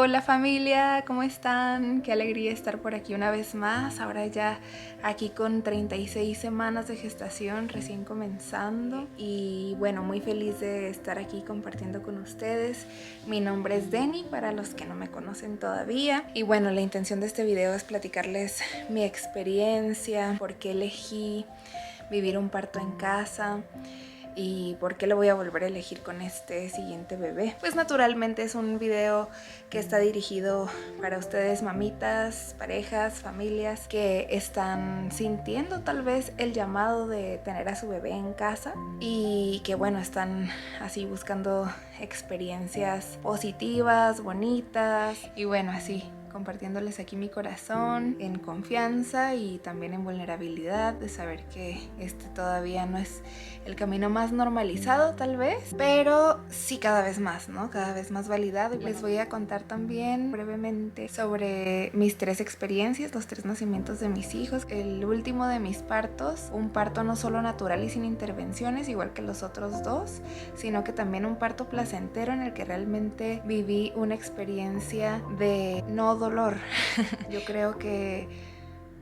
Hola familia, ¿cómo están? Qué alegría estar por aquí una vez más. Ahora ya aquí con 36 semanas de gestación, recién comenzando. Y bueno, muy feliz de estar aquí compartiendo con ustedes. Mi nombre es Denny, para los que no me conocen todavía. Y bueno, la intención de este video es platicarles mi experiencia, por qué elegí vivir un parto en casa y por qué lo voy a volver a elegir con este siguiente bebé. Pues naturalmente es un video que está dirigido para ustedes mamitas, parejas, familias que están sintiendo tal vez el llamado de tener a su bebé en casa y que bueno, están así buscando experiencias positivas, bonitas y bueno, así compartiéndoles aquí mi corazón en confianza y también en vulnerabilidad de saber que este todavía no es el camino más normalizado tal vez, pero sí cada vez más, ¿no? Cada vez más validado. Y les voy a contar también brevemente sobre mis 3 experiencias, los 3 nacimientos de mis hijos. El último de mis partos, un parto no solo natural y sin intervenciones, igual que los otros 2, sino que también un parto placentero en el que realmente viví una experiencia de no dolor. Yo creo que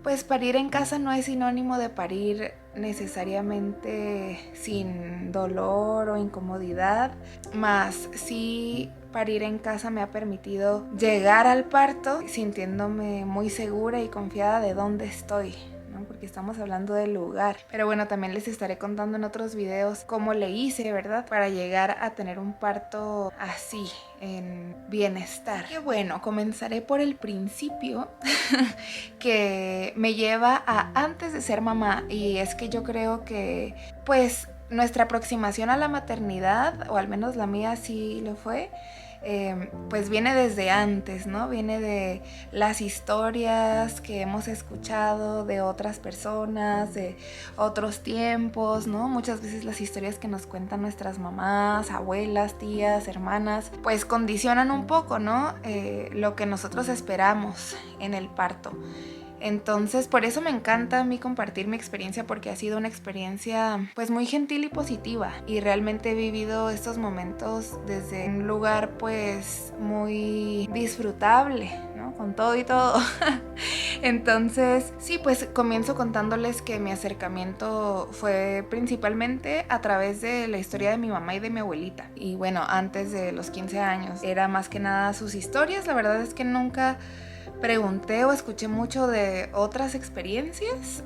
pues parir en casa no es sinónimo de parir necesariamente sin dolor o incomodidad, más sí parir en casa me ha permitido llegar al parto sintiéndome muy segura y confiada de dónde estoy, ¿no? Porque estamos hablando del lugar. Pero bueno, también les estaré contando en otros videos cómo le hice, ¿verdad? Para llegar a tener un parto así, en bienestar. Y bueno, comenzaré por el principio que me lleva a antes de ser mamá. Y es que yo creo que pues nuestra aproximación a la maternidad, o al menos la mía sí lo fue, pues viene desde antes, ¿no? Viene de las historias que hemos escuchado de otras personas, de otros tiempos, ¿no? Muchas veces las historias que nos cuentan nuestras mamás, abuelas, tías, hermanas, pues condicionan un poco, ¿no? Lo que nosotros esperamos en el parto. Entonces, por eso me encanta a mí compartir mi experiencia, porque ha sido una experiencia pues muy gentil y positiva, y realmente he vivido estos momentos desde un lugar pues muy disfrutable, ¿no? Con todo y todo. Entonces, sí, pues comienzo contándoles que mi acercamiento fue principalmente a través de la historia de mi mamá y de mi abuelita. Y bueno, antes de los 15 años era más que nada sus historias. La verdad es que nunca pregunté o escuché mucho de otras experiencias,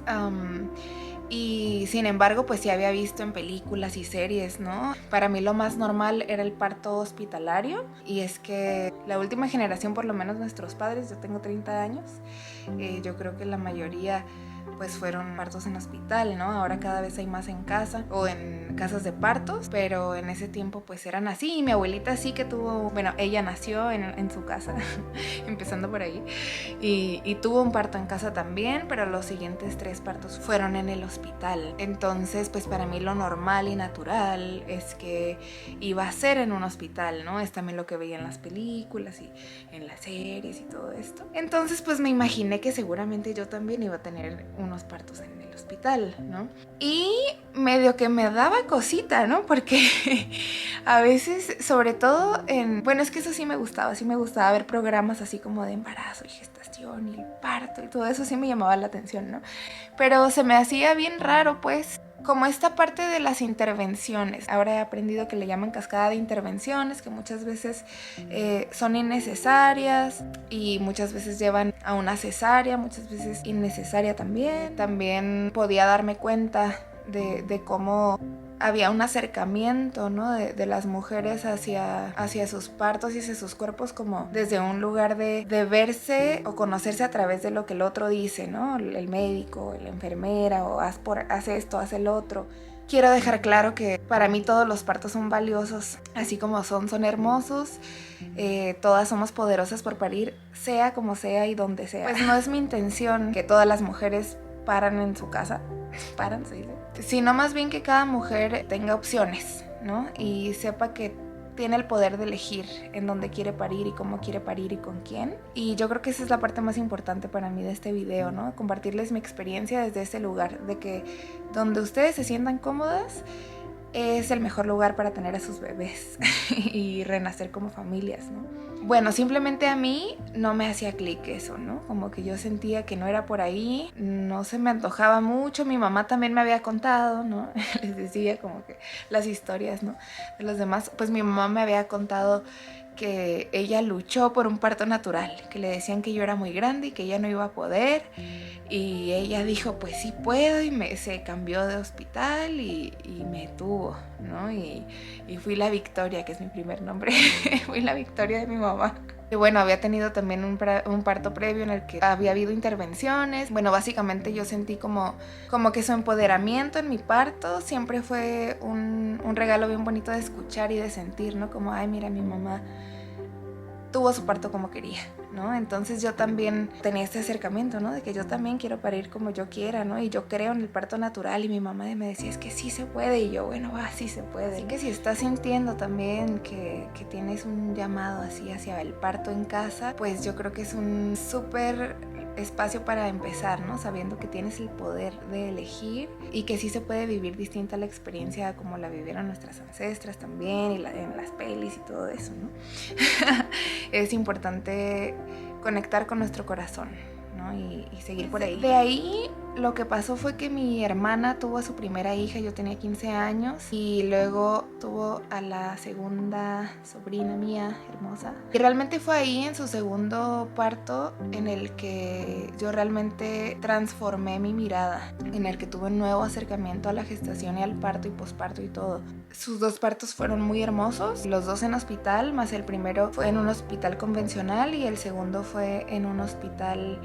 y sin embargo pues sí había visto en películas y series, ¿no? Para mí lo más normal era el parto hospitalario, y es que la última generación, por lo menos nuestros padres, yo tengo 30 años, yo creo que la mayoría pues fueron partos en hospital, ¿no? Ahora cada vez hay más en casa o en casas de partos, pero en ese tiempo pues eran así. Y mi abuelita sí que tuvo, bueno, ella nació en su casa, empezando por ahí, y tuvo un parto en casa también, pero los siguientes 3 partos fueron en el hospital. Entonces pues para mí lo normal y natural es que iba a ser en un hospital, ¿no? Es también lo que veía en las películas y en las series y todo esto. Entonces pues me imaginé que seguramente yo también iba a tener unos partos en el hospital, ¿no? Y medio que me daba cosita, ¿no? Porque a veces, sobre todo bueno, es que eso sí me gustaba ver programas así como de embarazo y gestación y el parto y todo eso sí me llamaba la atención, ¿no? Pero se me hacía bien raro, pues, como esta parte de las intervenciones. Ahora he aprendido que le llaman cascada de intervenciones, que muchas veces son innecesarias y muchas veces llevan a una cesárea, muchas veces innecesaria también. También podía darme cuenta de cómo había un acercamiento, ¿no? de las mujeres hacia sus partos y hacia sus cuerpos, como desde un lugar de verse o conocerse a través de lo que el otro dice, ¿no? El médico, la enfermera, o haz esto, haz el otro. Quiero dejar claro que para mí todos los partos son valiosos, así como son hermosos. Todas somos poderosas por parir, sea como sea y donde sea. Pues no es mi intención que todas las mujeres paran en su casa, paran, se dice, sino más bien que cada mujer tenga opciones, ¿no? Y sepa que tiene el poder de elegir en dónde quiere parir y cómo quiere parir y con quién. Y yo creo que esa es la parte más importante para mí de este video, ¿no? Compartirles mi experiencia desde ese lugar, de que donde ustedes se sientan cómodas, es el mejor lugar para tener a sus bebés y renacer como familias, ¿no? Bueno, simplemente a mí no me hacía clic eso, ¿no? Como que yo sentía que no era por ahí, no se me antojaba mucho. Mi mamá también me había contado, ¿no? Les decía como que las historias, ¿no? De los demás. Pues mi mamá me había contado que ella luchó por un parto natural, que le decían que yo era muy grande y que ella no iba a poder. Y ella dijo, pues sí puedo, y se cambió de hospital y me tuvo, ¿no? Y fui la Victoria, que es mi primer nombre. Fui la Victoria de mi mamá. Y bueno, había tenido también un parto previo en el que había habido intervenciones. Bueno, básicamente yo sentí como que su empoderamiento en mi parto siempre fue un regalo bien bonito de escuchar y de sentir, ¿no? Como, ay, mira, mi mamá tuvo su parto como quería, ¿no? Entonces yo también tenía este acercamiento, ¿no? De que yo también quiero parir como yo quiera, ¿no? Y yo creo en el parto natural, y mi mamá me decía, es que sí se puede, y yo, bueno, va, sí se puede. Así que si estás sintiendo también que tienes un llamado así hacia el parto en casa, pues yo creo que es un súper espacio para empezar, ¿no? Sabiendo que tienes el poder de elegir y que sí se puede vivir distinta la experiencia como la vivieron nuestras ancestras también, y en las pelis y todo eso, ¿no? Es importante conectar con nuestro corazón, ¿no? Y seguir por ahí. De ahí lo que pasó fue que mi hermana tuvo a su primera hija, yo tenía 15 años, y luego tuvo a la segunda sobrina mía, hermosa. Y realmente fue ahí, en su segundo parto, en el que yo realmente transformé mi mirada, en el que tuve un nuevo acercamiento a la gestación y al parto y posparto y todo. Sus dos partos fueron muy hermosos, los dos en hospital, más el primero fue en un hospital convencional y el segundo fue en un hospital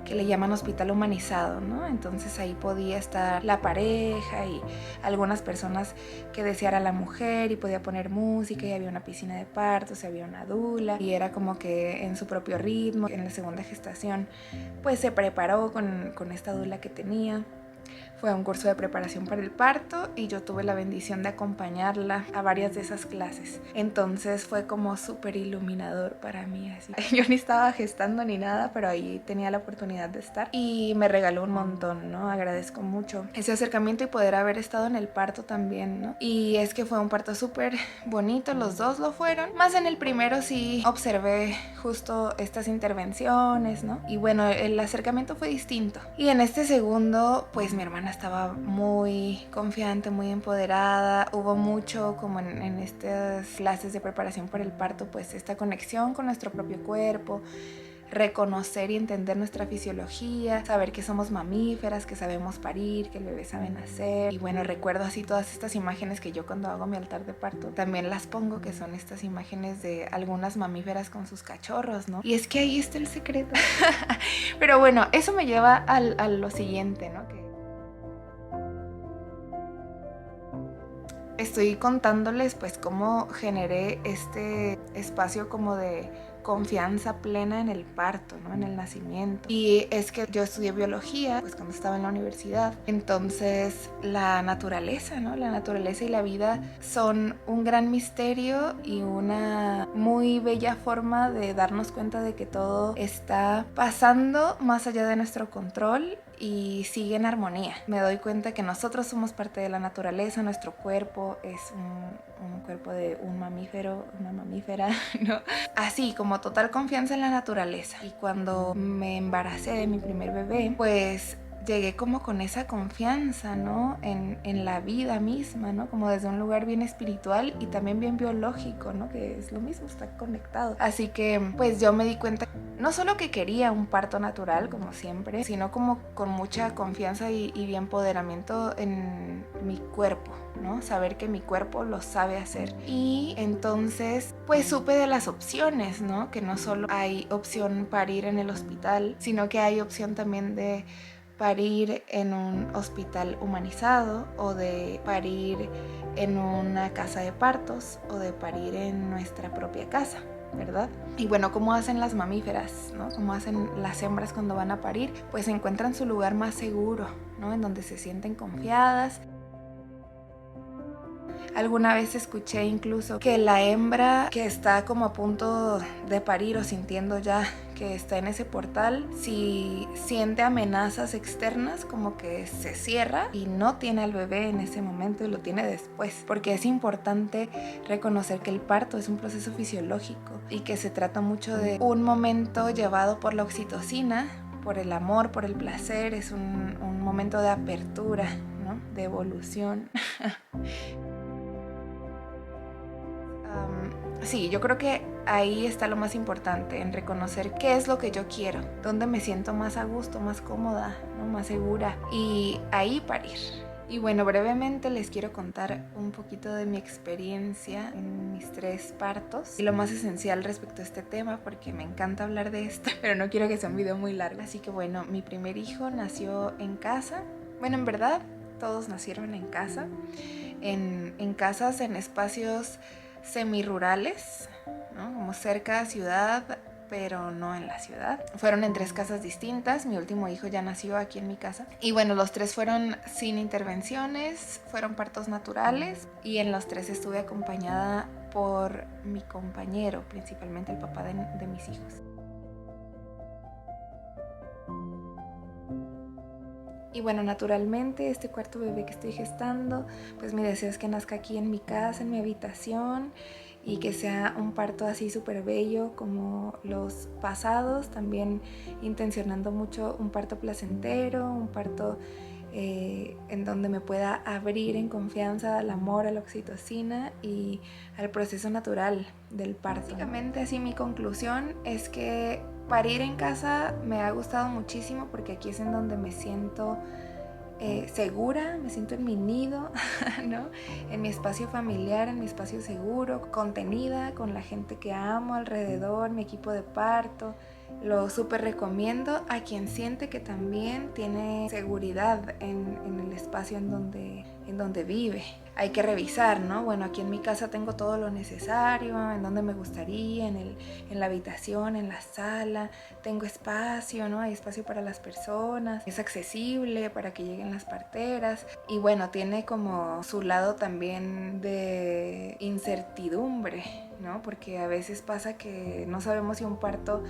que le llaman hospital humanizado, ¿no? Entonces ahí podía estar la pareja y algunas personas que deseara la mujer, y podía poner música, y había una piscina de partos, y había una dula, y era como que en su propio ritmo. En la segunda gestación pues se preparó con esta dula que tenía. Fue un curso de preparación para el parto y yo tuve la bendición de acompañarla a varias de esas clases. Entonces fue como súper iluminador para mí. Así. Yo ni estaba gestando ni nada, pero ahí tenía la oportunidad de estar y me regaló un montón, ¿no? Agradezco mucho ese acercamiento y poder haber estado en el parto también, ¿no? Y es que fue un parto súper bonito, los dos lo fueron. Más en el primero sí observé justo estas intervenciones, ¿no? Y bueno, el acercamiento fue distinto. Y en este segundo, pues mi hermana estaba muy confiante, muy empoderada. Hubo mucho como en estas clases de preparación para el parto, pues esta conexión con nuestro propio cuerpo, reconocer y entender nuestra fisiología, saber que somos mamíferas, que sabemos parir, que el bebé sabe nacer. Y bueno, recuerdo así todas estas imágenes que yo cuando hago mi altar de parto también las pongo, que son estas imágenes de algunas mamíferas con sus cachorros, ¿no? Y es que ahí está el secreto. Pero bueno, eso me lleva a lo siguiente, ¿no? Que estoy contándoles pues cómo generé este espacio como de confianza plena en el parto, ¿no? En el nacimiento. Y es que yo estudié biología pues cuando estaba en la universidad. Entonces la naturaleza, ¿no? La naturaleza y la vida son un gran misterio y una muy bella forma de darnos cuenta de que todo está pasando más allá de nuestro control y sigue en armonía. Me doy cuenta que nosotros somos parte de la naturaleza, nuestro cuerpo es un cuerpo de un mamífero, una mamífera, ¿no? Así, como total confianza en la naturaleza. Y cuando me embaracé de mi primer bebé, pues llegué como con esa confianza, ¿no? En la vida misma, ¿no? Como desde un lugar bien espiritual y también bien biológico, ¿no? Que es lo mismo, está conectado. Así que pues yo me di cuenta no solo que quería un parto natural, como siempre, sino como con mucha confianza y empoderamiento en mi cuerpo, ¿no? Saber que mi cuerpo lo sabe hacer. Y entonces pues supe de las opciones, ¿no? Que no solo hay opción parir en el hospital, sino que hay opción también de parir en un hospital humanizado, o de parir en una casa de partos, o de parir en nuestra propia casa, ¿verdad? Y bueno, ¿cómo hacen las mamíferas, ¿no? ¿Cómo hacen las hembras cuando van a parir? Pues encuentran su lugar más seguro, ¿no? En donde se sienten confiadas. Alguna vez escuché incluso que la hembra que está como a punto de parir o sintiendo ya que está en ese portal, si siente amenazas externas, como que se cierra y no tiene al bebé en ese momento y lo tiene después, porque es importante reconocer que el parto es un proceso fisiológico y que se trata mucho de un momento llevado por la oxitocina, por el amor, por el placer. Es un momento de apertura, ¿no? De evolución. Sí, yo creo que ahí está lo más importante, en reconocer qué es lo que yo quiero, dónde me siento más a gusto, más cómoda, ¿no? Más segura, y ahí parir. Y bueno, brevemente les quiero contar un poquito de mi experiencia en mis 3 partos y lo más esencial respecto a este tema, porque me encanta hablar de esto, pero no quiero que sea un video muy largo. Así que bueno, mi primer hijo nació en casa. Bueno, en verdad, todos nacieron en casa, en casas, en espacios semirurales, ¿no? Como cerca de ciudad, pero no en la ciudad. Fueron en 3 casas distintas. Mi último hijo ya nació aquí en mi casa. Y bueno, los 3 fueron sin intervenciones, fueron partos naturales, y en los 3 estuve acompañada por mi compañero, principalmente el papá de mis hijos. Y bueno, naturalmente este cuarto bebé que estoy gestando, pues mi deseo es que nazca aquí en mi casa, en mi habitación, y que sea un parto así súper bello como los pasados, también intencionando mucho un parto placentero, un parto en donde me pueda abrir en confianza al amor, a la oxitocina y al proceso natural del parto. Básicamente así mi conclusión es que parir en casa me ha gustado muchísimo, porque aquí es en donde me siento segura, me siento en mi nido, ¿no? En mi espacio familiar, en mi espacio seguro, contenida, con la gente que amo alrededor, mi equipo de parto. Lo súper recomiendo a quien siente que también tiene seguridad en el espacio en donde vive. Hay que revisar, ¿no? Bueno, aquí en mi casa tengo todo lo necesario, en donde me gustaría, en la habitación, en la sala, tengo espacio, ¿no? Hay espacio para las personas, es accesible para que lleguen las parteras, y bueno, tiene como su lado también de incertidumbre, ¿no? Porque a veces pasa que no sabemos si un parto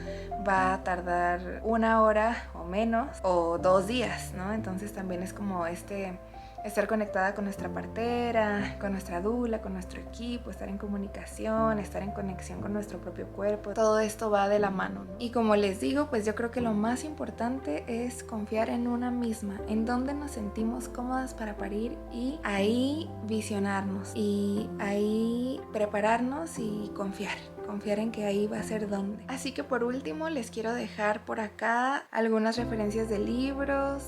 va a tardar 1 hora o menos, o 2 días, ¿no? Entonces también es como estar conectada con nuestra partera, con nuestra dula, con nuestro equipo, estar en comunicación, estar en conexión con nuestro propio cuerpo. Todo esto va de la mano, ¿no? Y como les digo, pues yo creo que lo más importante es confiar en una misma, en dónde nos sentimos cómodas para parir, y ahí visionarnos, y ahí prepararnos y confiar en que ahí va a ser donde. Así que por último les quiero dejar por acá algunas referencias de libros,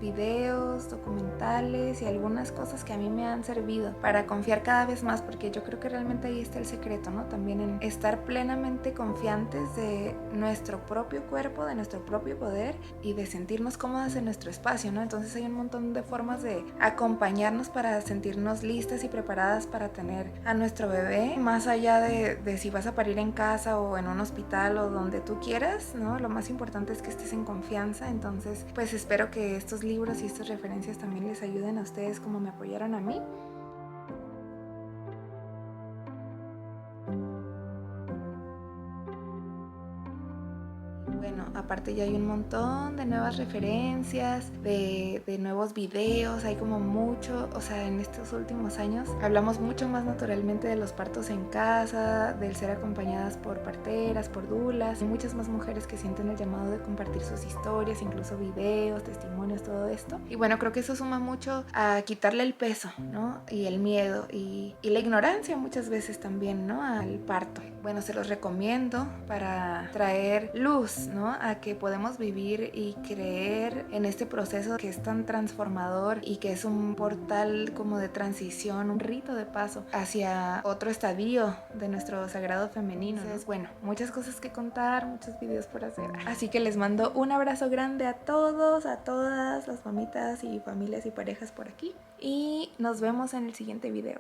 videos, documentales y algunas cosas que a mí me han servido para confiar cada vez más, porque yo creo que realmente ahí está el secreto, ¿no? También en estar plenamente confiantes de nuestro propio cuerpo, de nuestro propio poder, y de sentirnos cómodas en nuestro espacio, ¿no? Entonces hay un montón de formas de acompañarnos para sentirnos listas y preparadas para tener a nuestro bebé, más allá de si vas a parir en casa o en un hospital o donde tú quieras, ¿no? Lo más importante es que estés en confianza. Entonces, pues espero que estos libros y estas referencias también les ayuden a ustedes como me apoyaron a mí. Bueno, aparte ya hay un montón de nuevas referencias, de nuevos videos, hay como mucho, o sea, en estos últimos años hablamos mucho más naturalmente de los partos en casa, del ser acompañadas por parteras, por dulas. Hay muchas más mujeres que sienten el llamado de compartir sus historias, incluso videos, testimonios, todo esto. Y bueno, creo que eso suma mucho a quitarle el peso, ¿no? Y el miedo y la ignorancia muchas veces también, ¿no? Al parto. Bueno, se los recomiendo para traer luz, ¿no? A que podemos vivir y creer en este proceso que es tan transformador y que es un portal como de transición, un rito de paso hacia otro estadio de nuestro sagrado femenino. Entonces, bueno, muchas cosas que contar, muchos videos por hacer. Así que les mando un abrazo grande a todos, a todas las mamitas y familias y parejas por aquí. Y nos vemos en el siguiente video.